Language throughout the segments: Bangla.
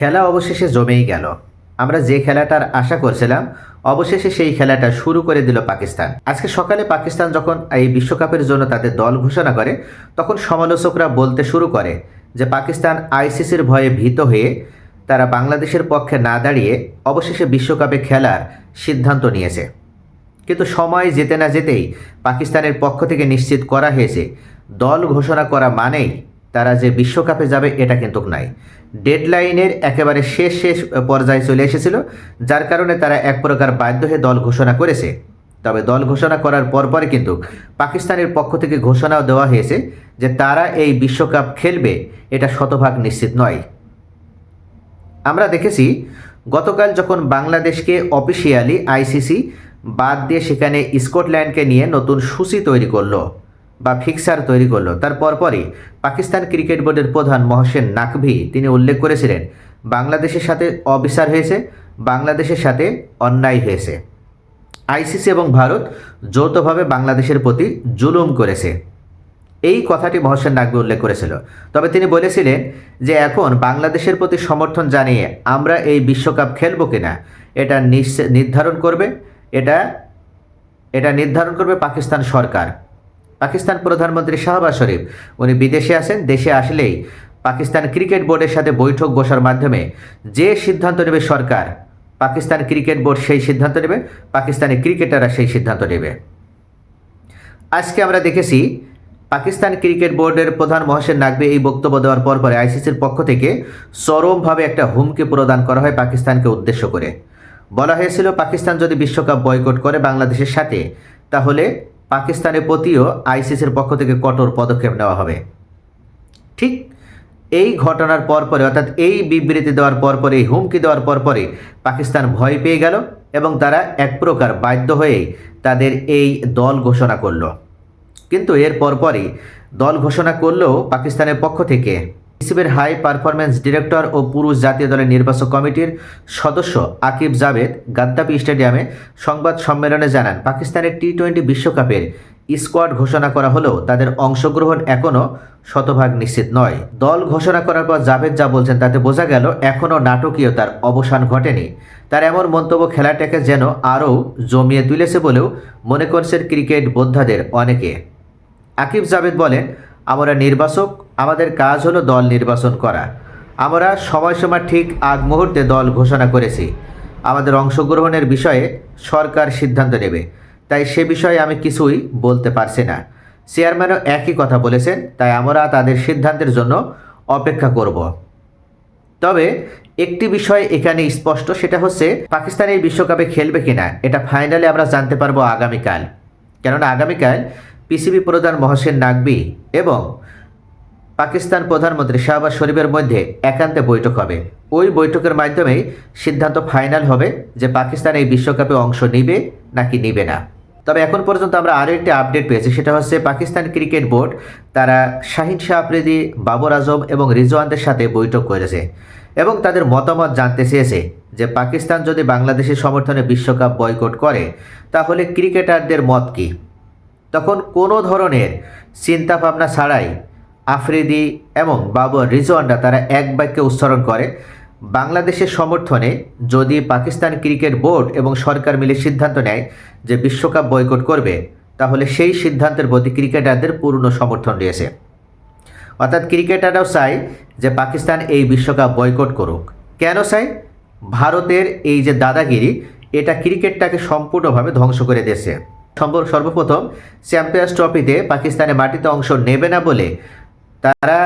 খেলা অবশেষে জমেই গেল। আমরা যে খেলাটার আশা করছিলাম, অবশেষে সেই খেলাটা শুরু করে দিল পাকিস্তান। আজকে সকালে পাকিস্তান যখন এই বিশ্বকাপের জন্য তাদের দল ঘোষণা করে, তখন সমালোচকরা বলতে শুরু করে যে পাকিস্তান আইসিসির ভয়ে ভীত হয়ে তারা বাংলাদেশের পক্ষে না দাঁড়িয়ে অবশেষে বিশ্বকাপে খেলার সিদ্ধান্ত নিয়েছে। কিন্তু সময় যেতে না যেতেই পাকিস্তানের পক্ষ থেকে নিশ্চিত করা হয়েছে দল ঘোষণা করা মানেই তারা যে বিশ্বকাপে যাবে এটা কিন্তু নয়। ডেডলাইনের একেবারে শেষ পর্যায়ে চলে এসেছিল, যার কারণে তারা এক প্রকার বাধ্য হয়ে দল ঘোষণা করেছে। তবে দল ঘোষণা করার পরপরই কিন্তু পাকিস্তানের পক্ষ থেকে ঘোষণাও দেওয়া হয়েছে যে তারা এই বিশ্বকাপ খেলবে, এটা শতভাগ নিশ্চিত নয়। আমরা দেখেছি গতকাল যখন বাংলাদেশকে অফিসিয়ালি আইসিসি বাদ দিয়ে সেখানে স্কটল্যান্ডকে নিয়ে নতুন সূচি তৈরি করলো বা ফিক্সার তৈরি করলো, তার পরপরই পাকিস্তান ক্রিকেট বোর্ডের প্রধান মহসেন নাকভি তিনি উল্লেখ করেছিলেন বাংলাদেশের সাথে অবিচার হয়েছে, বাংলাদেশের সাথে অন্যায় হয়েছে। আইসিসি এবং ভারত যৌথভাবে বাংলাদেশের প্রতি জুলুম করেছে, এই কথাটি মহসেন নাকভি উল্লেখ করেছিল। তবে তিনি বলেছিলেন যে এখন বাংলাদেশের প্রতি সমর্থন জানিয়ে আমরা এই বিশ্বকাপ খেলব কিনা এটা নির্ধারণ করবে এটা নির্ধারণ করবে পাকিস্তান সরকার। পাকিস্তান প্রধানমন্ত্রী শাহবাজ শরীফ উনি বিদেশে আছেন, দেশে আসলেই পাকিস্তান ক্রিকেট বোর্ডের সাথে বৈঠক বসার মাধ্যমে যে সিদ্ধান্ত নেবে সরকার, পাকিস্তান ক্রিকেট বোর্ড সেই সিদ্ধান্ত নেবে, পাকিস্তানি ক্রিকেটাররা সেই সিদ্ধান্ত নেবে। আজকে আমরা দেখেছি পাকিস্তান ক্রিকেট বোর্ডের প্রধান মহসেন নাকভি এই বক্তব্য দেওয়ার পরে আইসিসির পক্ষ থেকে চরমভাবে একটা হুমকি প্রদান করা হয় পাকিস্তানকে উদ্দেশ্য করে। বলা হয়েছিল পাকিস্তান যদি বিশ্বকাপ বয়কট করে বাংলাদেশের সাথে, তাহলে পাকিস্তানের প্রতিও আইসিসির পক্ষ থেকে কঠোর পদক্ষেপ নেওয়া হবে। ঠিক এই ঘটনার পরপরে, অর্থাৎ এই বিবৃতি দেওয়ার পরপরে, এই হুমকি দেওয়ার পরপরে পাকিস্তান ভয় পেয়ে গেল এবং তারা এক প্রকার বাধ্য হয়েই তাদের এই দল ঘোষণা করলো। কিন্তু এর পরপরই দল ঘোষণা করলেও পাকিস্তানের পক্ষ থেকে বিসিবির হাই পারফরম্যান্স ডিরেক্টর ও পুরুষ জাতীয় দলের নির্বাচক কমিটির সদস্য আকিব জাভেদ গাদ্দাফি স্টেডিয়ামে সংবাদ সম্মেলনে জানান পাকিস্তানের টি-20 বিশ্বকাপের স্কোয়াড ঘোষণা করা হলেও তাদের অংশগ্রহণ এখনও শতভাগ নিশ্চিত নয়। দল ঘোষণা করার পর জাভেদ যা বলছেন তাতে বোঝা গেল এখনও নাটকীয়তার অবসান ঘটেনি। তার এমন মন্তব্য খেলাটাকে যেন আরও জমিয়ে তুলেছে বলেও মনে করছেন ক্রিকেট বোদ্ধাদের অনেকে। আকিব জাভেদ বলেন, আমরা নির্বাচক, আমাদের কাজ হলো দল নির্বাচন করা। আমরা সময়সীমা ঠিক আগ মুহূর্তে দল ঘোষণা করেছি। আমাদের অংশগ্রহণের বিষয়ে সরকার সিদ্ধান্ত নেবে, তাই সে বিষয়ে আমি কিছুই বলতে পারছি না। চেয়ারম্যানও একই কথা বলেছেন, তাই আমরা তাদের সিদ্ধান্তের জন্য অপেক্ষা করব। তবে একটি বিষয় এখানে স্পষ্ট, সেটা হচ্ছে পাকিস্তান এই বিশ্বকাপে খেলবে কিনা এটা ফাইনালে আমরা জানতে পারবো আগামীকাল। কেননা আগামীকাল পিসিবি প্রধান মহসেন নাকভি এবং পাকিস্তান প্রধানমন্ত্রী শাহবাজ শরীফের মধ্যে একান্তে বৈঠক হবে। ওই বৈঠকের মাধ্যমেই সিদ্ধান্ত ফাইনাল হবে যে পাকিস্তান এই বিশ্বকাপে অংশ নিবে নাকি নিবে না। তবে এখন পর্যন্ত আমরা আরও একটি আপডেট পেয়েছি, সেটা হচ্ছে পাকিস্তান ক্রিকেট বোর্ড তারা শাহিন শাহ আফ্রিদি, বাবর আজম এবং রিজওয়ানদের সাথে বৈঠক করেছে এবং তাদের মতামত জানতে চেয়েছে যে পাকিস্তান যদি বাংলাদেশের সমর্থনে বিশ্বকাপ বয়কট করে তাহলে ক্রিকেটারদের মত কী। তখন কোনো ধরনের চিন্তাভাবনা ছাড়াই আফ্রিদি এবং বাবর, রিজওয়ানরা তারা এক বাক্যে উচ্চারণ করে বাংলাদেশের সমর্থনে যদি পাকিস্তান ক্রিকেট বোর্ড এবং সরকার মিলে সিদ্ধান্ত নেয় যে বিশ্বকাপ বয়কট করবে, তাহলে সেই সিদ্ধান্তের প্রতি ক্রিকেটারদের পূর্ণ সমর্থন রয়েছে। অর্থাৎ ক্রিকেটাররাও চায় যে পাকিস্তান এই বিশ্বকাপ বয়কট করুক। কেন চাই? ভারতের এই যে দাদাগিরি, এটা ক্রিকেটটাকে সম্পূর্ণভাবে ধ্বংস করে দিয়েছে। সর্বপ্রথম চ্যাম্পিয়ন্স ট্রফিতে পাকিস্তানের মাটিতে অংশ নেবে না বলে তারা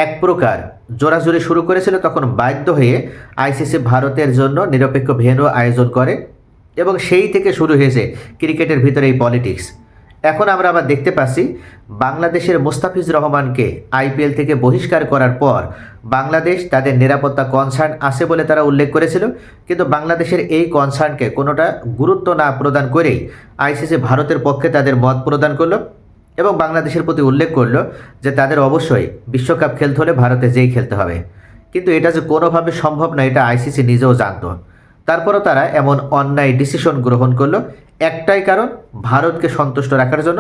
এক প্রকার জোরাজুরি শুরু করেছিল, তখন বাধ্য হয়ে আইসিসি ভারতের জন্য নিরপেক্ষ ভেন্যু আয়োজন করে এবং সেই থেকে শুরু হয়েছে ক্রিকেটের ভিতরে এই পলিটিক্স। এখন আমরা আবার দেখতে পাচ্ছি বাংলাদেশের মুস্তাফিজুর রহমানকে আইপিএল থেকে বহিষ্কার করার পর বাংলাদেশ তাদের নিরাপত্তা কনসার্ন আছে বলে তারা উল্লেখ করেছিল, কিন্তু বাংলাদেশের এই কনসার্নকে কোনোটা গুরুত্ব না প্রদান করেই আইসিসি ভারতের পক্ষে তাদের মত প্রদান করলো এবং বাংলাদেশের প্রতি উল্লেখ করলো যে তাদের অবশ্যই বিশ্বকাপ খেলতে হলে ভারতে যেই খেলতে হবে। কিন্তু এটা যে কোনোভাবে সম্ভব না এটা আইসিসি নিজেও জানতো। তারপরও তারা এমন অন্যায় ডিসিশন গ্রহণ করলো, একটাই কারণ, ভারতকে সন্তুষ্ট রাখার জন্য,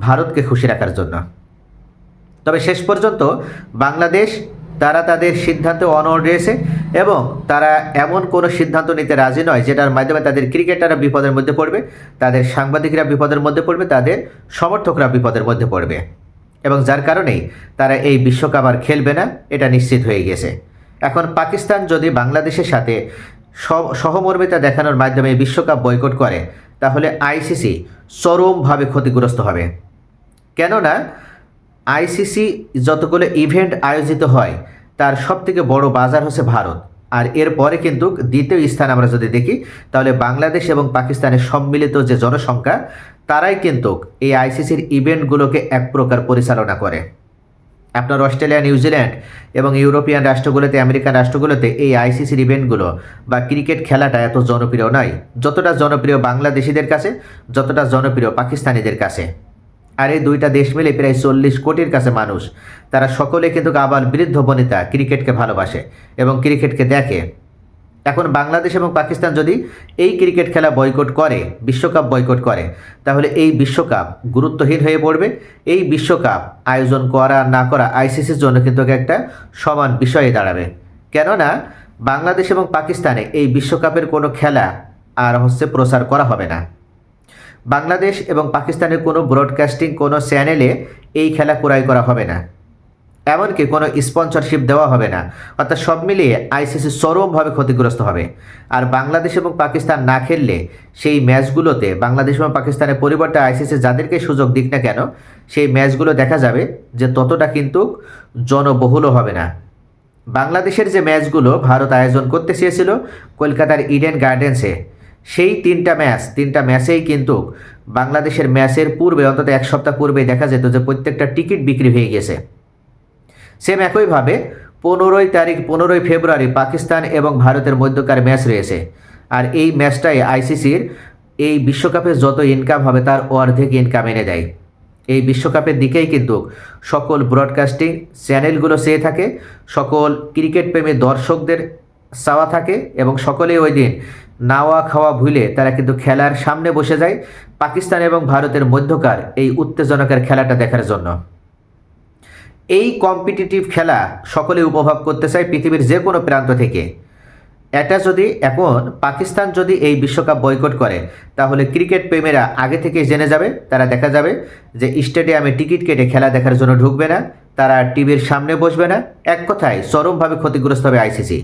ভারতকে খুশি রাখার জন্য। তবে শেষ পর্যন্ত বাংলাদেশ তারা তাদের সিদ্ধান্তে অনড় রয়েছে এবং তারা এমন কোনো সিদ্ধান্ত নিতে রাজি নয় যেটার মাধ্যমে তাদের ক্রিকেটাররা বিপদের মধ্যে পড়বে, তাদের সাংবাদিকরা বিপদের মধ্যে পড়বে, তাদের সমর্থকরা বিপদের মধ্যে পড়বে, এবং যার কারণেই তারা এই বিশ্বকাপ আর খেলবে না, এটা নিশ্চিত হয়ে গেছে। এখন পাকিস্তান যদি বাংলাদেশের সাথে সহমর্মিতা দেখানোর মাধ্যমে এই বিশ্বকাপ বয়কট করে, তাহলে আইসিসি চরমভাবে ক্ষতিগ্রস্ত হবে। কেননা আইসিসি যতগুলো ইভেন্ট আয়োজিত হয় তার সবথেকে বড় বাজার হচ্ছে ভারত, আর এরপরে কিন্তু দ্বিতীয় স্থান আমরা যদি দেখি তাহলে বাংলাদেশ এবং পাকিস্তানের সম্মিলিত যে জনসংখ্যা, তারাই কিন্তু এই আইসিসির ইভেন্টগুলোকে এক প্রকার পরিচালনা করে। আপনার অস্ট্রেলিয়া, নিউজিল্যান্ড এবং ইউরোপিয়ান রাষ্ট্রগুলোতে, আমেরিকান রাষ্ট্রগুলোতে এই আইসিসির ইভেন্টগুলো বা ক্রিকেট খেলাটা এত জনপ্রিয় নয়, যতটা জনপ্রিয় বাংলাদেশিদের কাছে, যতটা জনপ্রিয় পাকিস্তানিদের কাছে। আর এই দুইটা দেশ মিলে প্রায় 40 কোটির কাছে মানুষ, তারা সকলে কিন্তু আবার বৃদ্ধ বনিতা ক্রিকেটকে ভালোবাসে এবং ক্রিকেটকে দেখে। এখন বাংলাদেশ এবং পাকিস্তান যদি এই ক্রিকেট খেলা বয়কট করে, বিশ্বকাপ বয়কট করে, তাহলে এই বিশ্বকাপ গুরুত্বহীন হয়ে পড়বে। এই বিশ্বকাপ আয়োজন করা না করা আইসিসির জন্য কিন্তু একটা সমান বিষয়ে দাঁড়াবে। কেননা বাংলাদেশ এবং পাকিস্তানে এই বিশ্বকাপের কোনো খেলা আর প্রচার করা হবে না। বাংলাদেশ এবং পাকিস্তানের কোনো ব্রডকাস্টিং কোনো চ্যানেলে এই খেলা ক্রয় করা হবে না, এমনকি কোনো স্পন্সরশিপ দেওয়া হবে না। অর্থাৎ সব মিলিয়ে আইসিসি চরমভাবে ক্ষতিগ্রস্ত হবে। আর বাংলাদেশ এবং পাকিস্তান না খেললে সেই ম্যাচগুলোতে বাংলাদেশ এবং পাকিস্তানের পরিবর্তে আইসিসি যাদেরকে সুযোগ দিক না কেন, সেই ম্যাচগুলো দেখা যাবে যে ততটা কিন্তু জনবহুলও হবে না। বাংলাদেশের যে ম্যাচগুলো ভারত আয়োজন করতে চেয়েছিল কলকাতার ইডেন গার্ডেন্সে, সেই তিনটা ম্যাচেই কিন্তু বাংলাদেশের ম্যাচের পূর্বে, অন্তত এক সপ্তাহ পূর্বেই দেখা যেত যে প্রত্যেকটা টিকিট বিক্রি হয়ে গেছে। সেম একইভাবে 15 ফেব্রুয়ারি পাকিস্তান এবং ভারতের মধ্যকার ম্যাচ রয়েছে, আর এই ম্যাচটাই আইসিসির এই বিশ্বকাপে যত ইনকাম হবে তার অর্ধেক ইনকাম এনে দেয়। এই বিশ্বকাপের দিকেই কিন্তু সকল ব্রডকাস্টিং চ্যানেলগুলো চেয়ে থাকে, সকল ক্রিকেট প্রেমী দর্শকদের চাওয়া থাকে, এবং সকলেই ওই দিন নাওয়া খাওয়া ভুলে তারা কিন্তু খেলার সামনে বসে যায় পাকিস্তান এবং ভারতের মধ্যকার এই উত্তেজনকের খেলাটা দেখার জন্য। এই কম্পিটিটিভ খেলা সকলে উপভোগ করতে চায় পৃথিবীর যে কোনো প্রান্ত থেকে। এটা যদি এখন পাকিস্তান যদি এই বিশ্বকাপ বয়কট করে, তাহলে ক্রিকেট প্রেমীরা আগে থেকে জেনে যাবে, তারা দেখা যাবে যে স্টেডিয়ামে টিকিট কেটে খেলা দেখার জন্য ঢুকবে না, তারা টিভির সামনে বসবে না। এক কথায় চরমভাবে ক্ষতিগ্রস্ত হবে আইসিসি।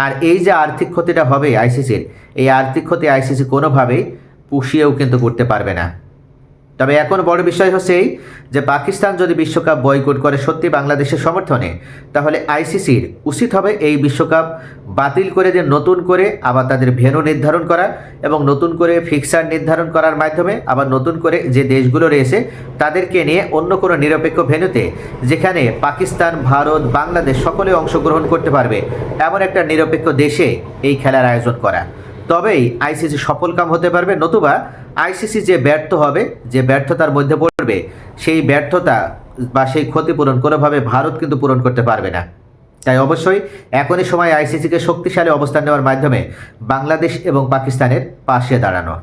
আর এই যে আর্থিক ক্ষতিটা হবে আইসিসির, এই আর্থিক ক্ষতি আইসিসি কোনোভাবেই পুষিয়েও কিন্তু করতে পারবে না। তবে এখন বড় বিষয় হচ্ছে এই যে পাকিস্তান যদি বিশ্বকাপ বয়কট করে সত্যি বাংলাদেশের সমর্থনে, তাহলে আইসিসির উচিত হবে এই বিশ্বকাপ বাতিল করে দিয়ে নতুন করে আবার তাদের ভেন্যু নির্ধারণ করা এবং নতুন করে ফিক্সার নির্ধারণ করার মাধ্যমে আবার নতুন করে যে দেশগুলো রয়েছে তাদেরকে নিয়ে অন্য কোনো নিরপেক্ষ ভেন্যুতে, যেখানে পাকিস্তান, ভারত, বাংলাদেশ সকলে অংশগ্রহণ করতে পারবে, এমন একটা নিরপেক্ষ দেশে এই খেলার আয়োজন করা। তবেই আইসিসি সফলকাম হতে পারবে। নতুবা আইসিসি যে ব্যর্থ হবে, যে ব্যর্থতার মধ্যে পড়বে, সেই ব্যর্থতা বা সেই ক্ষতিপূরণ কোনোভাবে ভারত কিন্তু পূরণ করতে পারবে না। তাই অবশ্যই এখনই সময় আইসিসিকে শক্তিশালী অবস্থান নেওয়ার মাধ্যমে বাংলাদেশ এবং পাকিস্তানের পাশে দাঁড়ানো।